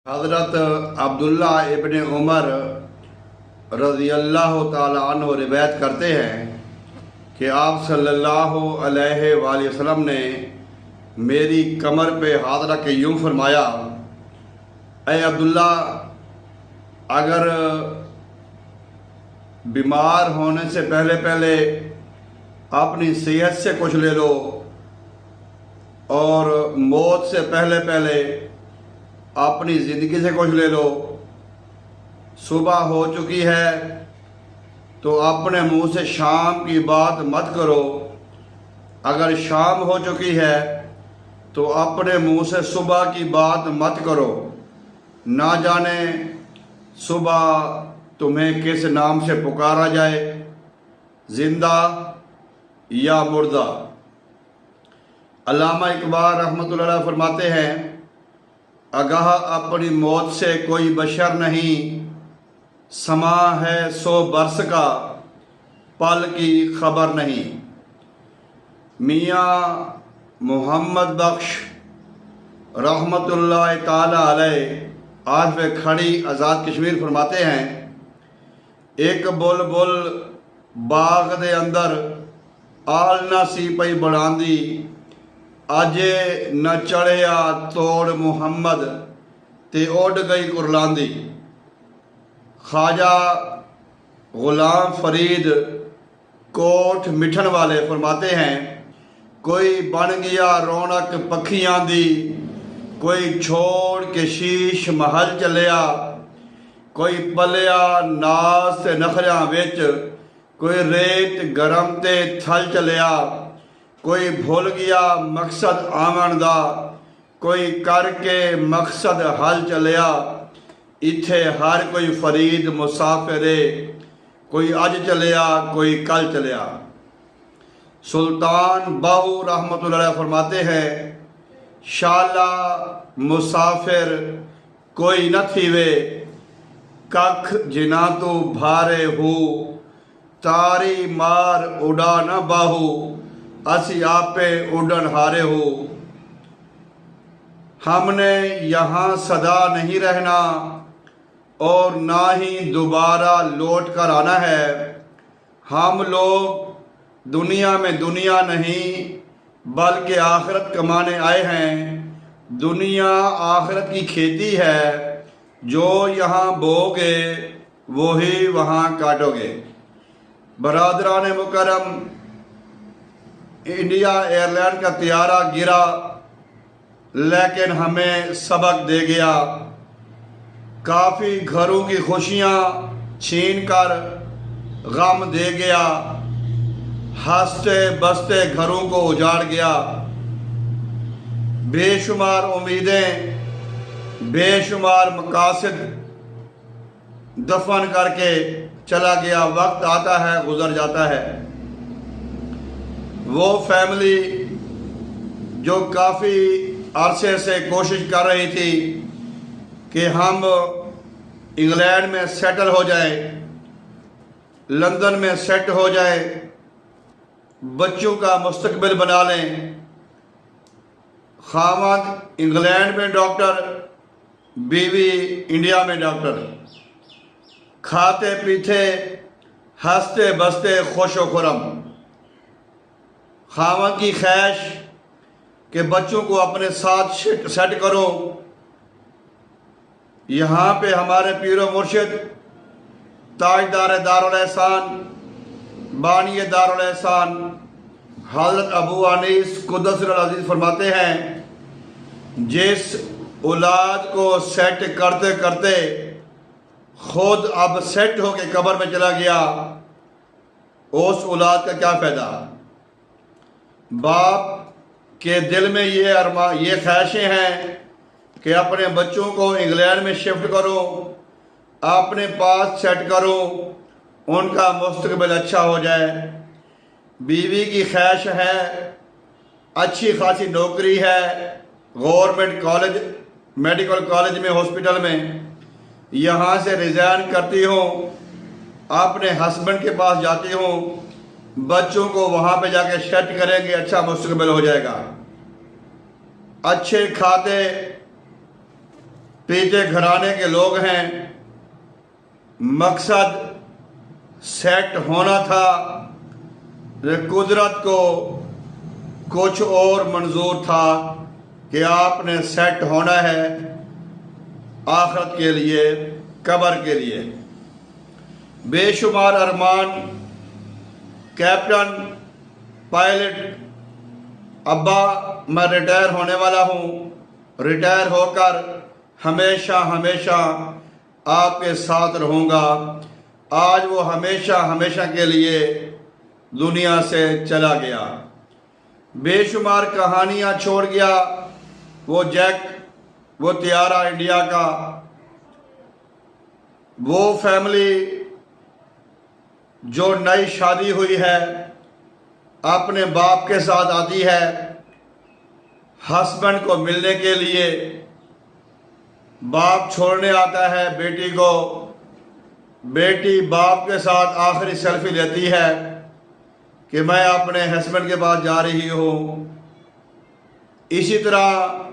हज़रत अब्दुल्ला इब्न उमर रज़ियल्लाहु ताला अन्हु रिवायत करते हैं कि आप सल्लल्लाहु अलैहि वसल्लम ने मेरी कमर पे हाथ रख के यूँ फरमाया, ऐ अब्दुल्ला, अगर बीमार होने से पहले पहले अपनी सेहत से कुछ ले लो और मौत से पहले पहले अपनी ज़िंदगी से कुछ ले लो। सुबह हो चुकी है तो अपने मुंह से शाम की बात मत करो, अगर शाम हो चुकी है तो अपने मुंह से सुबह की बात मत करो, ना जाने सुबह तुम्हें किस नाम से पुकारा जाए, जिंदा या मुर्दा। अल्लामा इकबाल रहमतुल्लाह अलैह फरमाते हैं, आगाह अपनी मौत से कोई बशर नहीं, समा है 100 बरस का, पल की खबर नहीं। मियाँ मोहम्मद बख्श रहमतुल्लाह ताला अलैह आरिफ खड़ी आज़ाद कश्मीर फरमाते हैं, एक बुलबुल बाग दे अंदर आलना सी पई बढ़ांदी, अजे न चढ़िया तोड़ मुहम्मद ते उड़ गई कुरलांदी। ख्वाजा गुलाम फरीद कोट मिठन वाले फरमाते हैं, कोई बन गया रौनक पखियां दी, कोई छोड़ के शीश महल चलिया, कोई पलिया नास ते नखरियां विच, कोई रेत गरम ते थल चलिया, कोई भूल गया मकसद आवन दा, कोई करके मकसद हल चलिया, इत्थे हर कोई फरीद मुसाफिरे, कोई अज चलिया कोई कल चलिया। सुल्तान बाहू रहमतुल्लाह अलैह फरमाते हैं, शाला मुसाफिर कोई न थीवे, कख जिना तो भारे हो, तारी मार उड़ा न बाहू, असी आपे उड़न हारे हो। हमने यहाँ सदा नहीं रहना और ना ही दोबारा लौट कर आना है। हम लोग दुनिया में दुनिया नहीं बल्कि आखिरत कमाने आए हैं। दुनिया आखिरत की खेती है, जो यहाँ बोगे वही वहाँ काटोगे। बरादरान मुकरम, इंडिया एयरलाइन का त्यारा गिरा लेकिन हमें सबक दे गया। काफ़ी घरों की खुशियाँ छीन कर गम दे गया, हंसते बसते घरों को उजाड़ गया। बेशुमार उम्मीदें बेशुमार मकासद दफन करके चला गया। वक्त आता है गुजर जाता है। वो फैमिली जो काफ़ी अरसे से कोशिश कर रही थी कि हम इंग्लैंड में सेटल हो जाए, लंदन में सेट हो जाए, बच्चों का मुस्तकबिल बना लें। खामद इंग्लैंड में डॉक्टर, बीवी इंडिया में डॉक्टर, खाते पीते हंसते बसते खुश व खुरम। खामद की ख्वाहिश कि बच्चों को अपने साथ सेट करो। यहाँ पे हमारे पीरो मुर्शिद ताजदार दारुल एहसान, बानी दारुल एहसान हज़रत अबू अनीस कुद्दस अज़ीज़ फरमाते हैं, जिस औलाद को सेट करते करते खुद अब सेट होके कब्र में चला गया, उस औलाद का क्या फ़ायदा। बाप के दिल में ये ख्वाहिशें हैं कि अपने बच्चों को इंग्लैंड में शिफ्ट करो, अपने पास सेट करो, उनका मुस्तकबिल अच्छा हो जाए। बीवी की ख्वाहिश है, अच्छी खासी नौकरी है, गवर्नमेंट कॉलेज मेडिकल कॉलेज में हॉस्पिटल में, यहाँ से रिज़ाइन करती हूँ, अपने हस्बैंड के पास जाती हूँ, बच्चों को वहाँ पे जाके सेट करेंगे, अच्छा मुस्तकबिल हो जाएगा। अच्छे खाते पीते घराने के लोग हैं। मकसद सेट होना था, कुदरत को कुछ और मंजूर था कि आपने सेट होना है आखिरत के लिए, कब्र के लिए। बेशुमार अरमान, कैप्टन, पायलट। अब्बा मैं रिटायर होने वाला हूँ, रिटायर होकर हमेशा हमेशा आपके साथ रहूँगा। आज वो हमेशा हमेशा के लिए दुनिया से चला गया। बेशुमार कहानियाँ छोड़ गया वो जैक, वो तियारा इंडिया का, वो फैमिली जो नई शादी हुई है अपने बाप के साथ आती है हस्बैंड को मिलने के लिए। बाप छोड़ने आता है बेटी को, बेटी बाप के साथ आखिरी सेल्फी लेती है कि मैं अपने हस्बैंड के पास जा रही हूँ। इसी तरह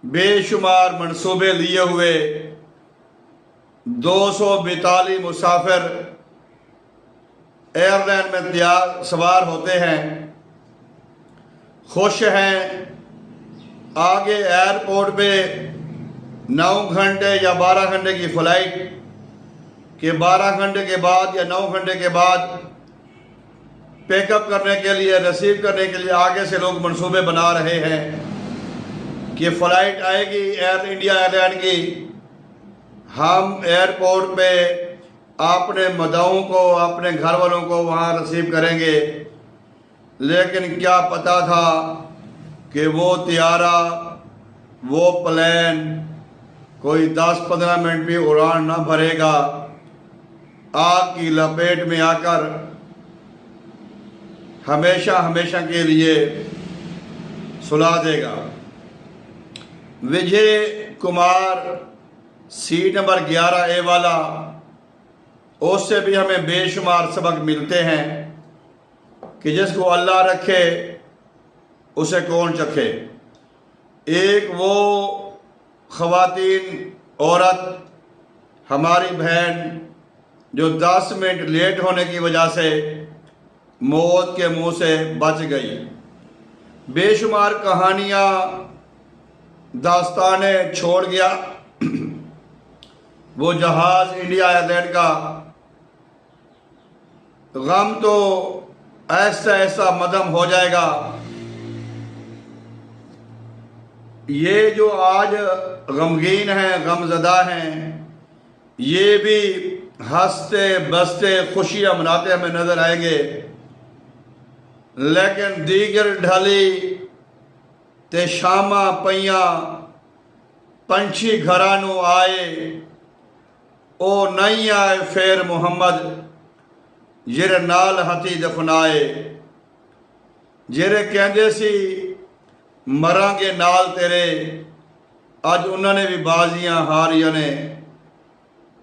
बेशुमार मंसूबे लिए हुए 242 मुसाफिर एयरलाइन में तैयार सवार होते हैं, खुश हैं। आगे एयरपोर्ट पे 9 घंटे या 12 घंटे की फ़्लाइट के 12 घंटे के बाद या 9 घंटे के बाद पिकअप करने के लिए, रिसीव करने के लिए आगे से लोग मंसूबे बना रहे हैं कि फ़्लाइट आएगी एयर इंडिया एयरलाइन की, हम एयरपोर्ट पे अपने मदाओं को, अपने घर वालों को वहाँ रिसीव करेंगे। लेकिन क्या पता था कि वो तियारा, वो प्लेन कोई 10-15 मिनट भी उड़ान ना भरेगा, आग की लपेट में आकर हमेशा हमेशा के लिए सुला देगा। Vijay Kumar seat number 11A वाला, उससे भी हमें बेशुमार सबक मिलते हैं कि जिसको अल्लाह रखे उसे कौन चखे। एक वो ख़वातीन, औरत, हमारी बहन जो 10 मिनट लेट होने की वजह से मौत के मुंह से बच गई। बेशुमार कहानियाँ, दास्तानें छोड़ गया वो जहाज़ इंडिया एयरलाइन का। गम तो ऐसा ऐसा मदम हो जाएगा। ये जो आज गमगीन हैं, गमज़दा हैं, ये भी हंसते बसते खुशियाँ मनाते हमें नज़र आएंगे। लेकिन दीगर ढली ते शामा पईयां, पंछी घरानों आए, ओ नहीं आए फेर मुहम्मद, जिरे नाल हथी दफनाए। जिरे कहते सी मरांगे नाल तेरे, अज उन्होंने भी बाजियां हारियां ने।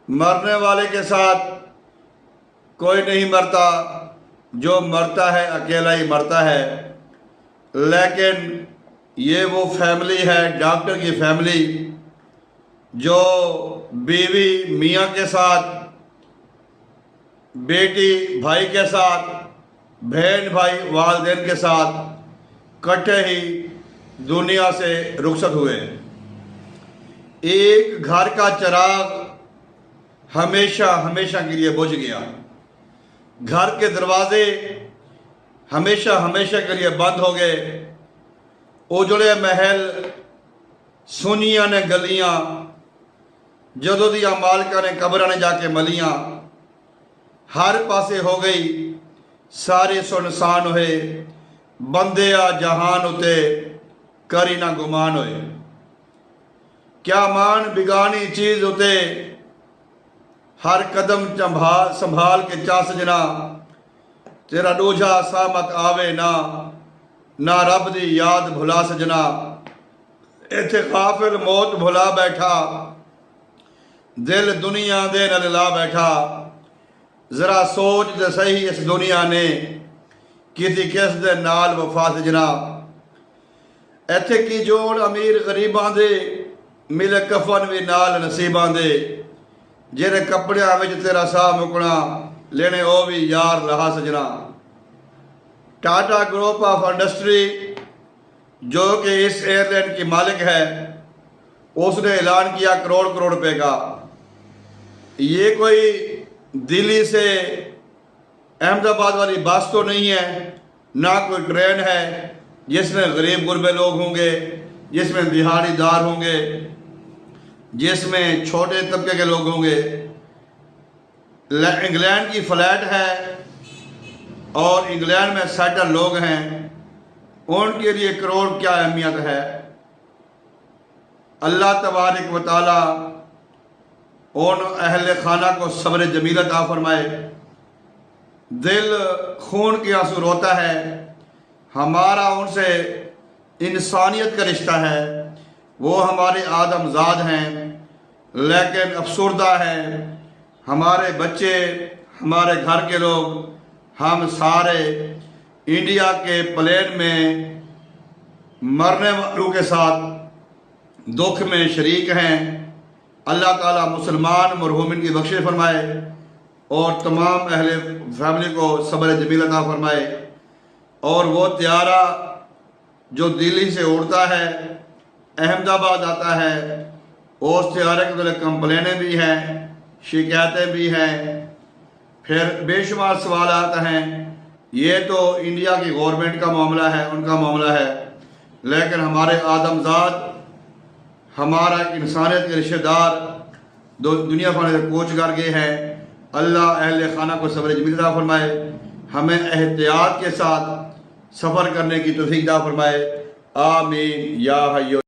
मरने वाले के साथ कोई नहीं मरता, जो मरता है अकेला ही मरता है। लेकिन ये वो फैमिली है, डॉक्टर की फैमिली, जो बीवी मियाँ के साथ, बेटी भाई के साथ, बहन भाई वालिदैन के साथ इकट्ठे ही दुनिया से रुखसत हुए। एक घर का चिराग हमेशा हमेशा के लिए बुझ गया, घर के दरवाजे हमेशा हमेशा के लिए बंद हो गए। उजड़े महल, सुनिया ने गलियां, जदों दियां मालका ने कब्रां ने जाके मलियां, हर पासे हो गई सारे सुनसान होए। बंदे आ जहान उते करी ना गुमान होए। क्या मान बिगानी चीज उते हर कदम संभाल के चा सजना। तेरा डोझा सामत आवे ना, ना रब दी याद भुला सजना। इथे काफिल मौत भुला बैठा, दिल दुनिया दे नाल ला बैठा। जरा सोच दे सही इस दुनिया ने किसी किस दे नाल वफा सजना। इथे की जोड़ अमीर गरीबां दे, मिले कफन भी नाल नसीबां दे, जेरे कपड़ियां विच तेरा साह मुकना, लेने ओ भी यार लहा सजना। टाटा ग्रुप ऑफ इंडस्ट्री जो कि इस एयरलाइन की मालिक है, उसने ऐलान किया करोड़ करोड़ रुपए का। ये कोई दिल्ली से अहमदाबाद वाली बस तो नहीं है, ना कोई ट्रेन है जिसमें गरीब गुरबे लोग होंगे, जिसमें दिहाड़ीदार होंगे, जिसमें छोटे तबके के लोग होंगे। इंग्लैंड की फ्लाइट है और इंग्लैंड में सेटल लोग हैं, उनके लिए करोड़ क्या अहमियत है। अल्लाह तबारक व तआला उन अहले खाना को सब्र जमील अता फरमाए। दिल खून के आंसू रोता है। हमारा उनसे इंसानियत का रिश्ता है। वो हमारे आदमजाद हैं, लेकिन अफसुर्दा हैं। हमारे बच्चे, हमारे घर के लोग, हम सारे इंडिया के प्लेन में मरने वालों के साथ दुख में शरीक हैं। अल्लाह ताला मुसलमान मरहूमिन की बख्शिश फरमाए और तमाम अहले फैमिली को सब्र जमील अता फरमाए। और वो त्यारा जो दिल्ली से उड़ता है, अहमदाबाद आता है, उस त्यारे के लिए कंप्लेनें भी हैं, शिकायतें भी हैं, फिर बेशुमार सवाल आते हैं। ये तो इंडिया की गवर्नमेंट का मामला है, उनका मामला है, लेकिन हमारे आदमजाद, हमारा इंसानियत के रिश्तेदार दुनिया भर से कूच कर गए हैं। अल्लाह अहले खाना को सब्र जमील अता फरमाए, हमें एहतियात के साथ सफ़र करने की तौफीक अता फरमाए। आमीन या हय्यो।